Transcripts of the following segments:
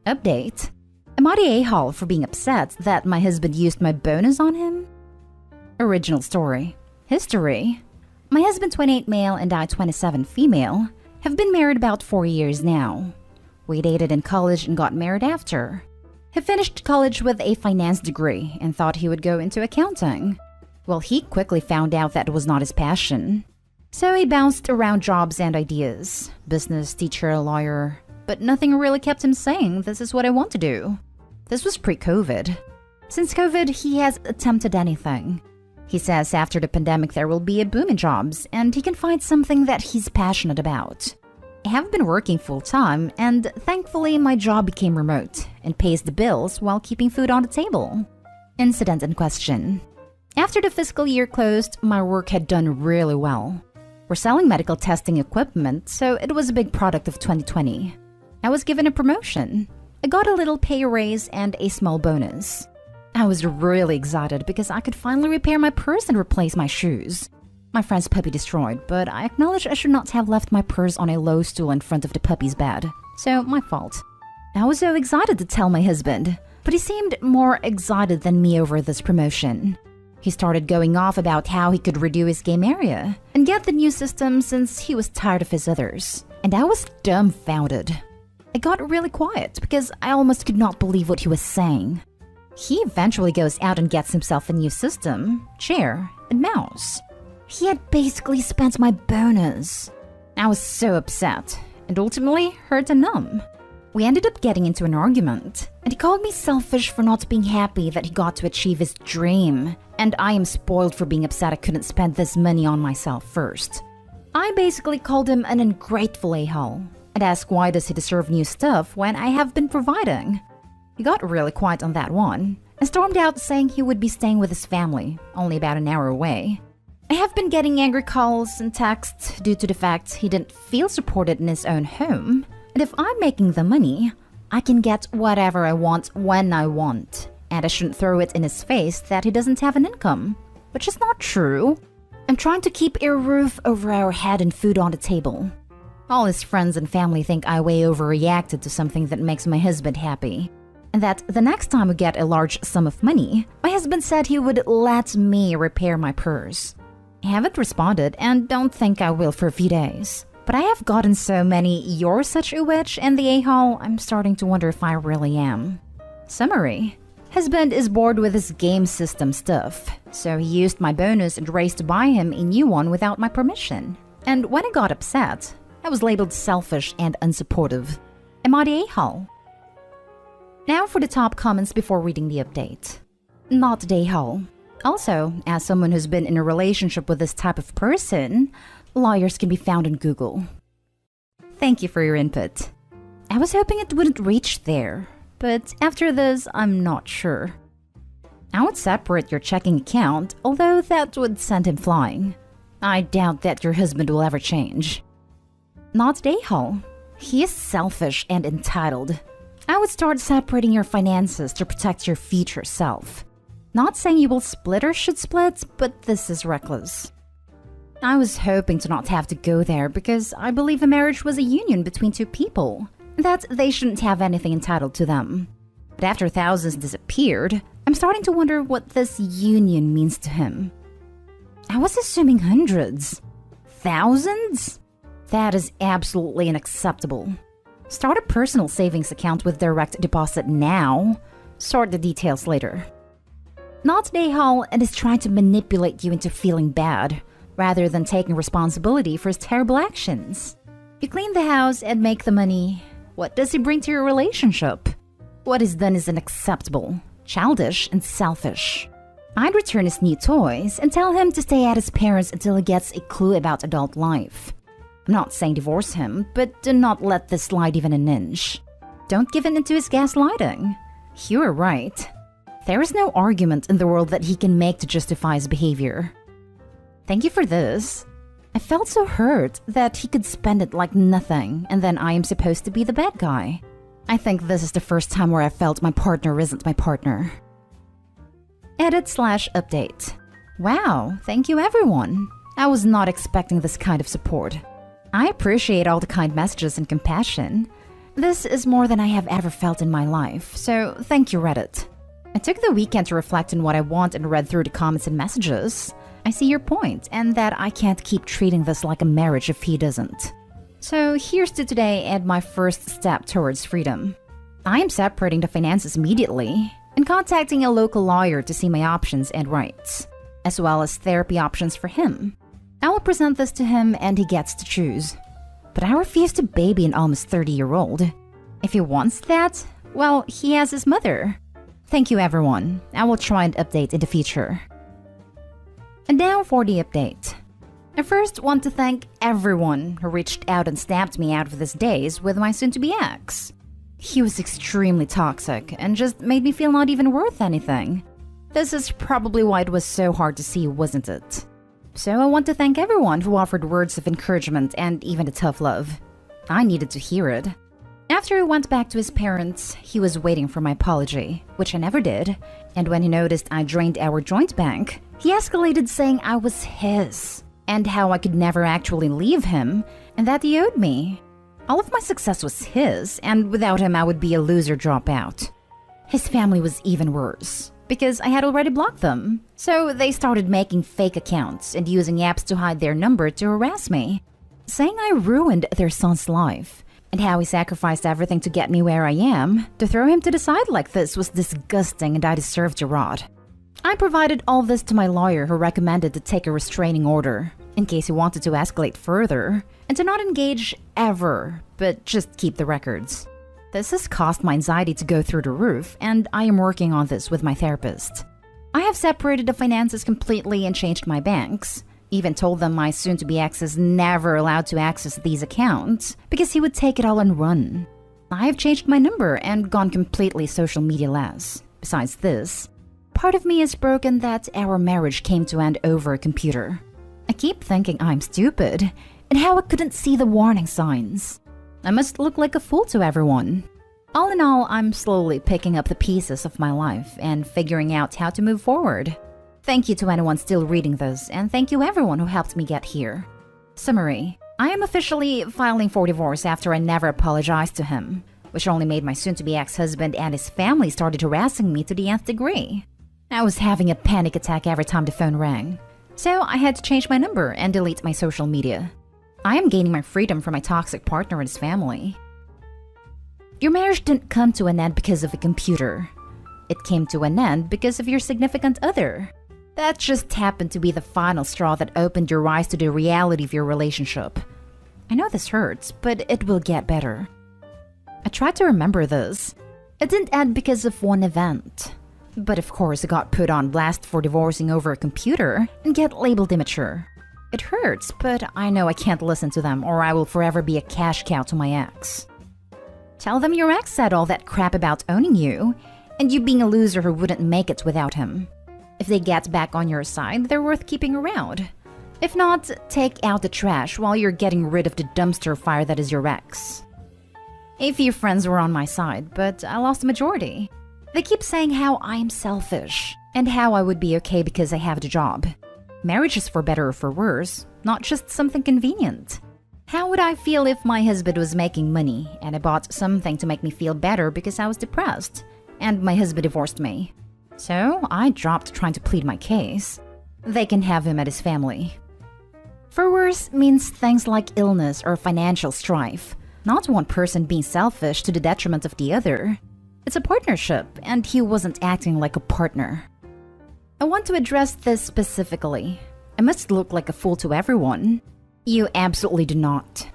Update. Am I the a-hole for being upset that my husband used my bonus on him? Original story. History. My husband, 28 male, and I, 27 female, have been married about 4 years now. We dated in college and got married after. He finished college with a finance degree and thought he would go into accounting. Well, he quickly found out that was not his passion. So he bounced around jobs and ideas. Business, teacher, lawyer. But nothing really kept him saying, this is what I want to do. This was pre-COVID. Since COVID, he has attempted anything. He says after the pandemic there will be a boom in jobs and he can find something that he's passionate about. I have been working full-time and thankfully my job became remote and pays the bills while keeping food on the table. Incident in question. After the fiscal year closed, my work had done really well. We're selling medical testing equipment, so it was a big product of 2020. I was given a promotion. I got a little pay raise and a small bonus. I was really excited because I could finally repair my purse and replace my shoes. My friend's puppy destroyed, but I acknowledge I should not have left my purse on a low stool in front of the puppy's bed. So, my fault. I was so excited to tell my husband, but he seemed more excited than me over this promotion. He started going off about how he could redo his game area and get the new system since he was tired of his others. And I was dumbfounded. I got really quiet because I almost could not believe what he was saying. He eventually goes out and gets himself a new system, chair, and mouse. He had basically spent my bonus. I was so upset and ultimately hurt and numb. We ended up getting into an argument, and he called me selfish for not being happy that he got to achieve his dream, and I am spoiled for being upset I couldn't spend this money on myself first. I basically called him an ungrateful a-hole and asked why does he deserve new stuff when I have been providing. He got really quiet on that one and stormed out saying he would be staying with his family, only about an hour away. I have been getting angry calls and texts due to the fact he didn't feel supported in his own home. And if I'm making the money, I can get whatever I want when I want. And I shouldn't throw it in his face that he doesn't have an income, which is not true. I'm trying to keep a roof over our head and food on the table. All his friends and family think I way overreacted to something that makes my husband happy. And that the next time we get a large sum of money, my husband said he would let me repair my purse. I haven't responded and don't think I will for a few days. But I have gotten so many "you're such a witch" and the a-hole, I'm starting to wonder if I really am. Summary. Husband is bored with his game system stuff, so he used my bonus and raced to buy him a new one without my permission. And when I got upset, I was labeled selfish and unsupportive. Am I the a-hole? Now for the top comments before reading the update. Not the a-hole. Also, as someone who's been in a relationship with this type of person, lawyers can be found on Google. Thank you for your input. I was hoping it wouldn't reach there, but after this, I'm not sure. I would separate your checking account, although that would send him flying. I doubt that your husband will ever change. Not the a-hole. He is selfish and entitled. I would start separating your finances to protect your future self. Not saying you will split or should split, but this is reckless. I was hoping to not have to go there because I believe a marriage was a union between two people, that they shouldn't have anything entitled to them. But after thousands disappeared, I'm starting to wonder what this union means to him. I was assuming hundreds. Thousands? That is absolutely unacceptable. Start a personal savings account with direct deposit now. Sort the details later. Not the a-hole and is trying to manipulate you into feeling bad, rather than taking responsibility for his terrible actions. You clean the house and make the money. What does he bring to your relationship? What is done is unacceptable, childish, and selfish. I'd return his new toys and tell him to stay at his parents until he gets a clue about adult life. I'm not saying divorce him, but do not let this slide even an inch. Don't give in to his gaslighting. You are right. There is no argument in the world that he can make to justify his behavior. Thank you for this. I felt so hurt that he could spend it like nothing, and then I am supposed to be the bad guy. I think this is the first time where I felt my partner isn't my partner. Edit/update. Wow, thank you everyone. I was not expecting this kind of support. I appreciate all the kind messages and compassion. This is more than I have ever felt in my life, so thank you, Reddit. I took the weekend to reflect on what I want and read through the comments and messages. I see your point, and that I can't keep treating this like a marriage if he doesn't. So here's to today and my first step towards freedom. I am separating the finances immediately and contacting a local lawyer to see my options and rights, as well as therapy options for him. I will present this to him and he gets to choose. But I refuse to baby an almost 30-year-old. If he wants that, well, he has his mother. Thank you, everyone. I will try and update in the future. And now for the update. I first want to thank everyone who reached out and snapped me out of these days with my soon-to-be ex. He was extremely toxic and just made me feel not even worth anything. This is probably why it was so hard to see, wasn't it? So I want to thank everyone who offered words of encouragement and even a tough love. I needed to hear it. After he went back to his parents, he was waiting for my apology, which I never did. And when he noticed I drained our joint bank, he escalated saying I was his, and how I could never actually leave him, and that he owed me. All of my success was his, and without him I would be a loser dropout. His family was even worse, because I had already blocked them. So they started making fake accounts and using apps to hide their number to harass me, saying I ruined their son's life, and how he sacrificed everything to get me where I am. To throw him to the side like this was disgusting and I deserved a rod. I provided all this to my lawyer, who recommended to take a restraining order, in case he wanted to escalate further, and to not engage ever, but just keep the records. This has caused my anxiety to go through the roof, and I am working on this with my therapist. I have separated the finances completely and changed my banks. Even told them my soon-to-be ex is never allowed to access these accounts because he would take it all and run. I have changed my number and gone completely social media-less. Besides this, part of me is broken that our marriage came to end over a computer. I keep thinking I'm stupid, and how I couldn't see the warning signs. I must look like a fool to everyone. All in all, I'm slowly picking up the pieces of my life and figuring out how to move forward. Thank you to anyone still reading this, and thank you everyone who helped me get here. Summary: I am officially filing for divorce after I never apologized to him, which only made my soon-to-be ex-husband and his family started harassing me to the nth degree. I was having a panic attack every time the phone rang, so I had to change my number and delete my social media. I am gaining my freedom from my toxic partner and his family. Your marriage didn't come to an end because of a computer. It came to an end because of your significant other. That just happened to be the final straw that opened your eyes to the reality of your relationship. I know this hurts, but it will get better. I tried to remember this. It didn't end because of one event. But of course I got put on blast for divorcing over a computer and get labeled immature. It hurts, but I know I can't listen to them or I will forever be a cash cow to my ex. Tell them your ex said all that crap about owning you, and you being a loser who wouldn't make it without him. If they get back on your side, they're worth keeping around. If not, take out the trash while you're getting rid of the dumpster fire that is your ex. A few friends were on my side, but I lost the majority. They keep saying how I am selfish, and how I would be okay because I have the job. Marriage is for better or for worse, not just something convenient. How would I feel if my husband was making money, and I bought something to make me feel better because I was depressed, and my husband divorced me? So I dropped trying to plead my case. They can have him at his family. For worse means things like illness or financial strife, not one person being selfish to the detriment of the other. It's a partnership, and he wasn't acting like a partner. I want to address this specifically. I must look like a fool to everyone. You absolutely do not.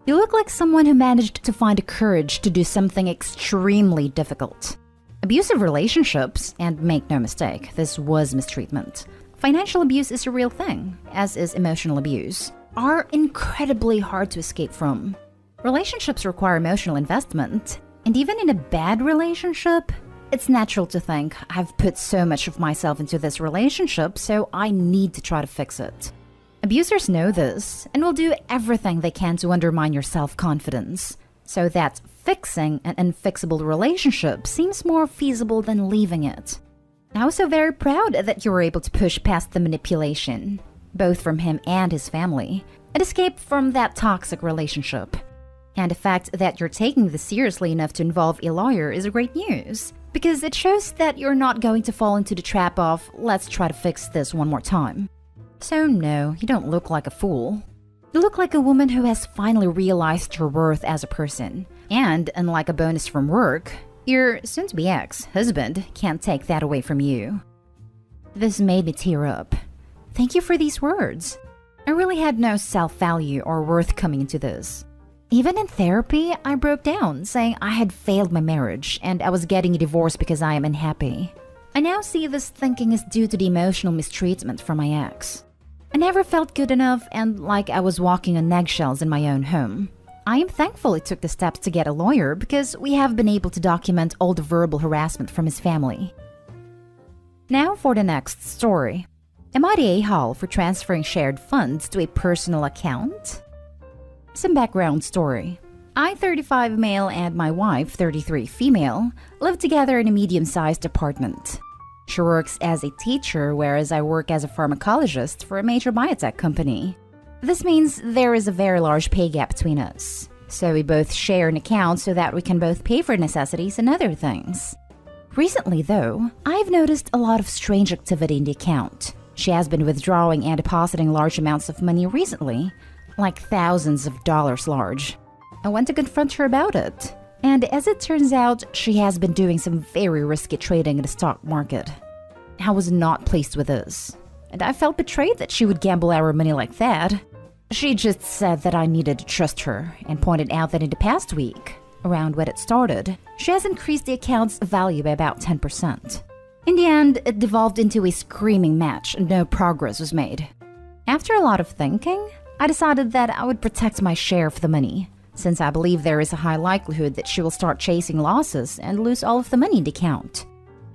You look like someone who managed to find the courage to do something extremely difficult. Abusive relationships, and make no mistake, this was mistreatment. Financial abuse is a real thing, as is emotional abuse, are incredibly hard to escape from. Relationships require emotional investment, and even in a bad relationship, it's natural to think, I've put so much of myself into this relationship, so I need to try to fix it. Abusers know this, and will do everything they can to undermine your self-confidence, so that fixing an unfixable relationship seems more feasible than leaving it. I was so very proud that you were able to push past the manipulation, both from him and his family, and escape from that toxic relationship. And the fact that you're taking this seriously enough to involve a lawyer is great news, because it shows that you're not going to fall into the trap of, let's try to fix this one more time. So no, you don't look like a fool. You look like a woman who has finally realized your worth as a person. And unlike a bonus from work, your soon-to-be ex-husband can't take that away from you. This made me tear up. Thank you for these words. I really had no self-value or worth coming into this. Even in therapy, I broke down, saying I had failed my marriage and I was getting a divorce because I am unhappy. I now see this thinking is due to the emotional mistreatment from my ex. I never felt good enough and like I was walking on eggshells in my own home. I am thankful he took the steps to get a lawyer because we have been able to document all the verbal harassment from his family. Now for the next story. Am I the a-hole for transferring shared funds to a personal account? Some background story. I, 35 male, and my wife, 33 female, live together in a medium-sized apartment. She works as a teacher, whereas I work as a pharmacologist for a major biotech company. This means there is a very large pay gap between us. So we both share an account so that we can both pay for necessities and other things. Recently, though, I've noticed a lot of strange activity in the account. She has been withdrawing and depositing large amounts of money recently, like thousands of dollars large. I went to confront her about it. And as it turns out, she has been doing some very risky trading in the stock market. I was not pleased with this, and I felt betrayed that she would gamble our money like that. She just said that I needed to trust her and pointed out that in the past week, around when it started, she has increased the account's value by about 10%. In the end, it devolved into a screaming match and no progress was made. After a lot of thinking, I decided that I would protect my share of the money, since I believe there is a high likelihood that she will start chasing losses and lose all of the money in the account.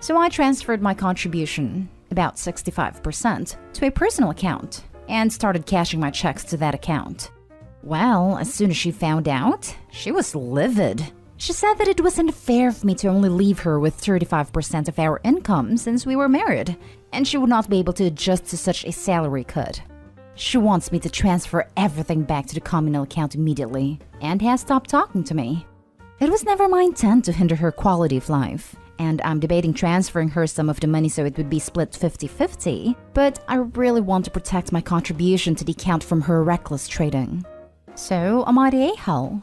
So I transferred my contribution, about 65%, to a personal account and started cashing my checks to that account. Well, as soon as she found out, she was livid. She said that it was unfair for me to only leave her with 35% of our income since we were married, and she would not be able to adjust to such a salary cut. She wants me to transfer everything back to the communal account immediately and has stopped talking to me. It was never my intent to hinder her quality of life, and I'm debating transferring her some of the money so it would be split 50-50, but I really want to protect my contribution to the account from her reckless trading. So, am I the a-hole?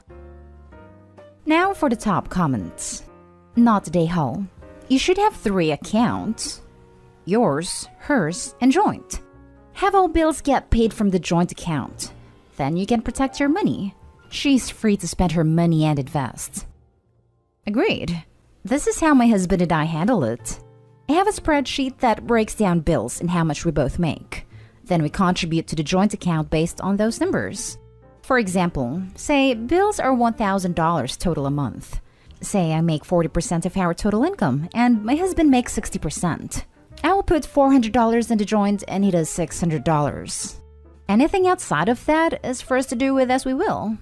Now for the top comments. Not the a-hole. You should have 3 accounts. Yours, hers, and joint. Have all bills get paid from the joint account. Then you can protect your money. She's free to spend her money and invest. Agreed. This is how my husband and I handle it. I have a spreadsheet that breaks down bills and how much we both make. Then we contribute to the joint account based on those numbers. For example, say bills are $1,000 total a month. Say I make 40% of our total income and my husband makes 60%. I will put $400 in the joint and he does $600. Anything outside of that is for us to do with as we will.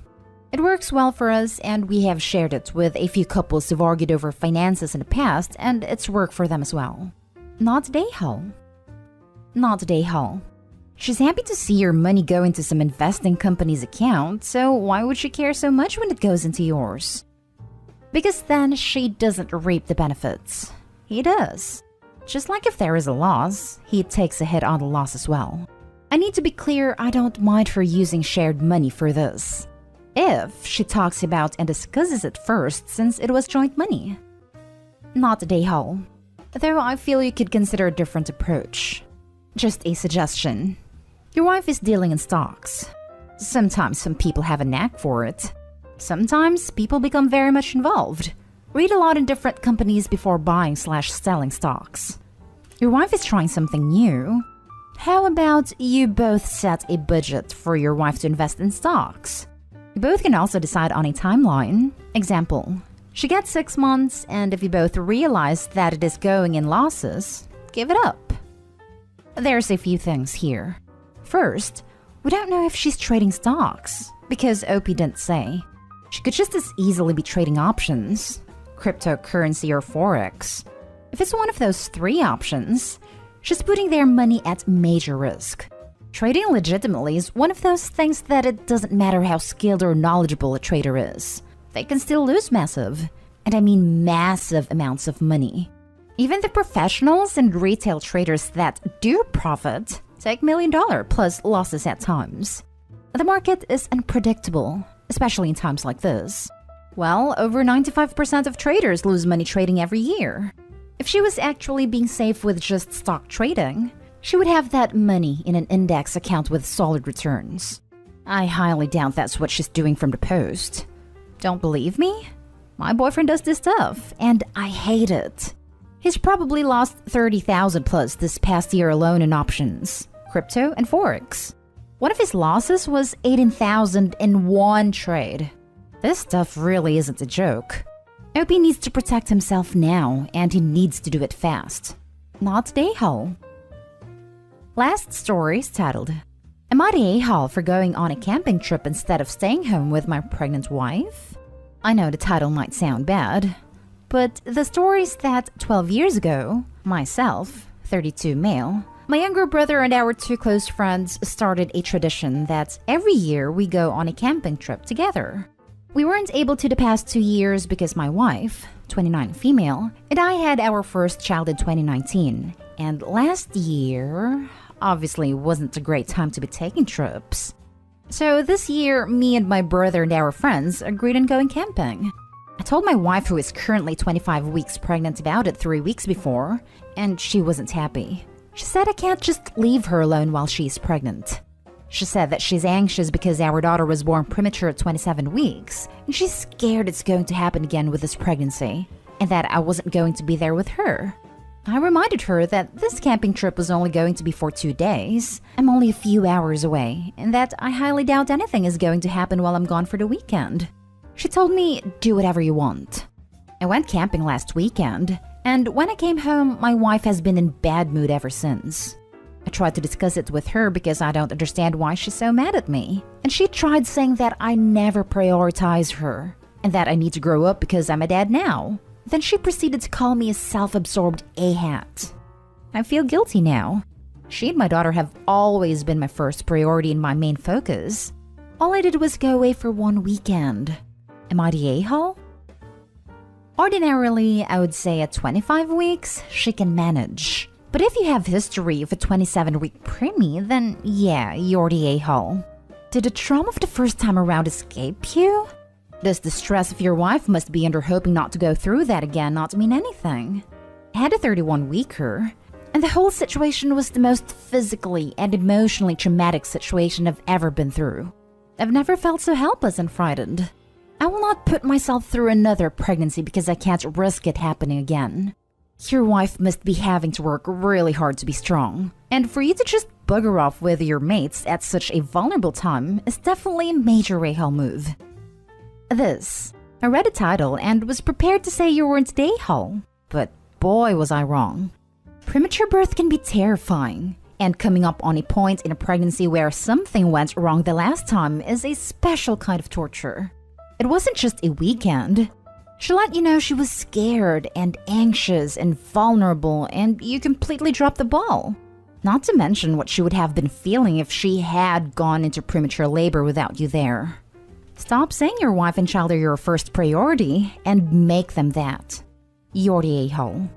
It works well for us and we have shared it with a few couples who've argued over finances in the past and it's worked for them as well. Not the a-hole. Not the a-hole. She's happy to see your money go into some investing company's account, so why would she care so much when it goes into yours? Because then she doesn't reap the benefits. He does. Just like if there is a loss, he takes a hit on the loss as well. I need to be clear, I don't mind her using shared money for this. If she talks about and discusses it first, since it was joint money. Not the a-hole. Though I feel you could consider a different approach. Just a suggestion. Your wife is dealing in stocks. Sometimes some people have a knack for it. Sometimes people become very much involved. Read a lot in different companies before buying/selling stocks. Your wife is trying something new. How about you both set a budget for your wife to invest in stocks? You both can also decide on a timeline. Example, she gets 6 months, and if you both realize that it is going in losses, give it up. There's a few things here. First, we don't know if she's trading stocks, because OP didn't say. She could just as easily be trading options, cryptocurrency or forex. If it's one of those 3 options, she's putting their money at major risk. Trading legitimately is one of those things that it doesn't matter how skilled or knowledgeable a trader is. They can still lose massive, and I mean massive amounts of money. Even the professionals and retail traders that do profit take $1,000,000 plus losses at times. The market is unpredictable, especially in times like this. Well, over 95% of traders lose money trading every year. If she was actually being safe with just stock trading, she would have that money in an index account with solid returns. I highly doubt that's what she's doing from the post. Don't believe me? My boyfriend does this stuff, and I hate it. He's probably lost 30,000 plus this past year alone in options, crypto, and forex. One of his losses was 18,000 in one trade. This stuff really isn't a joke. OP needs to protect himself now, and he needs to do it fast. Not the a-hole. Last story is titled, Am I the a-hole for going on a camping trip instead of staying home with my pregnant wife? I know the title might sound bad, but the story is that 12 years ago, myself, 32 male, my younger brother and our two close friends started a tradition that every year we go on a camping trip together. We weren't able to the past 2 years because my wife, 29 female, and I had our first child in 2019, and last year obviously wasn't a great time to be taking trips. So this year, me and my brother and our friends agreed on going camping. I told my wife, who is currently 25 weeks pregnant, about it 3 weeks before, and she wasn't happy. She said I can't just leave her alone while she's pregnant. She said that she's anxious because our daughter was born premature at 27 weeks, and she's scared it's going to happen again with this pregnancy, and that I wasn't going to be there with her. I reminded her that this camping trip was only going to be for 2 days. I'm only a few hours away, and that I highly doubt anything is going to happen while I'm gone for the weekend. She told me, do whatever you want. I went camping last weekend, and when I came home, my wife has been in bad mood ever since. I tried to discuss it with her because I don't understand why she's so mad at me, and she tried saying that I never prioritize her, and that I need to grow up because I'm a dad now. Then she proceeded to call me a self-absorbed a-hat. I feel guilty now. She and my daughter have always been my first priority and my main focus. All I did was go away for 1 weekend. Am I the a-hole? Ordinarily, I would say at 25 weeks, she can manage. But if you have history of a 27-week preemie, then yeah, you're the a-hole. Did the trauma of the first time around escape you? Does the stress of your wife must be under hoping not to go through that again not mean anything? I had a 31-weeker, and the whole situation was the most physically and emotionally traumatic situation I've ever been through. I've never felt so helpless and frightened. I will not put myself through another pregnancy because I can't risk it happening again. Your wife must be having to work really hard to be strong, and for you to just bugger off with your mates at such a vulnerable time is definitely a major a-hole move. I read a title and was prepared to say you weren't the a-hole, but boy was I wrong. Premature birth can be terrifying, and coming up on a point in a pregnancy where something went wrong the last time is a special kind of torture. It wasn't just a weekend. She let you know she was scared and anxious and vulnerable, and you completely dropped the ball. Not to mention what she would have been feeling if she had gone into premature labor without you there. Stop saying your wife and child are your first priority and make them that. You're the a-hole.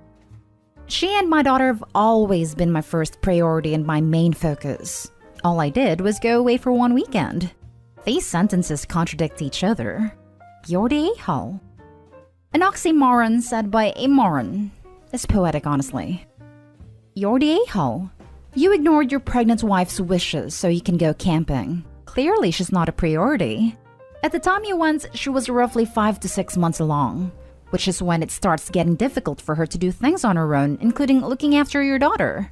She and my daughter have always been my first priority and my main focus. All I did was go away for 1 weekend. These sentences contradict each other. You're the a-hole. An oxymoron said by a moron. It's poetic, honestly. You're the a-hole. You ignored your pregnant wife's wishes so you can go camping. Clearly, she's not a priority. At the time you went, she was roughly 5 to 6 months along, which is when it starts getting difficult for her to do things on her own, including looking after your daughter.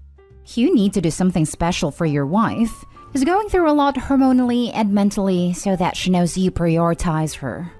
You need to do something special for your wife, who's going through a lot hormonally and mentally, so that she knows you prioritize her.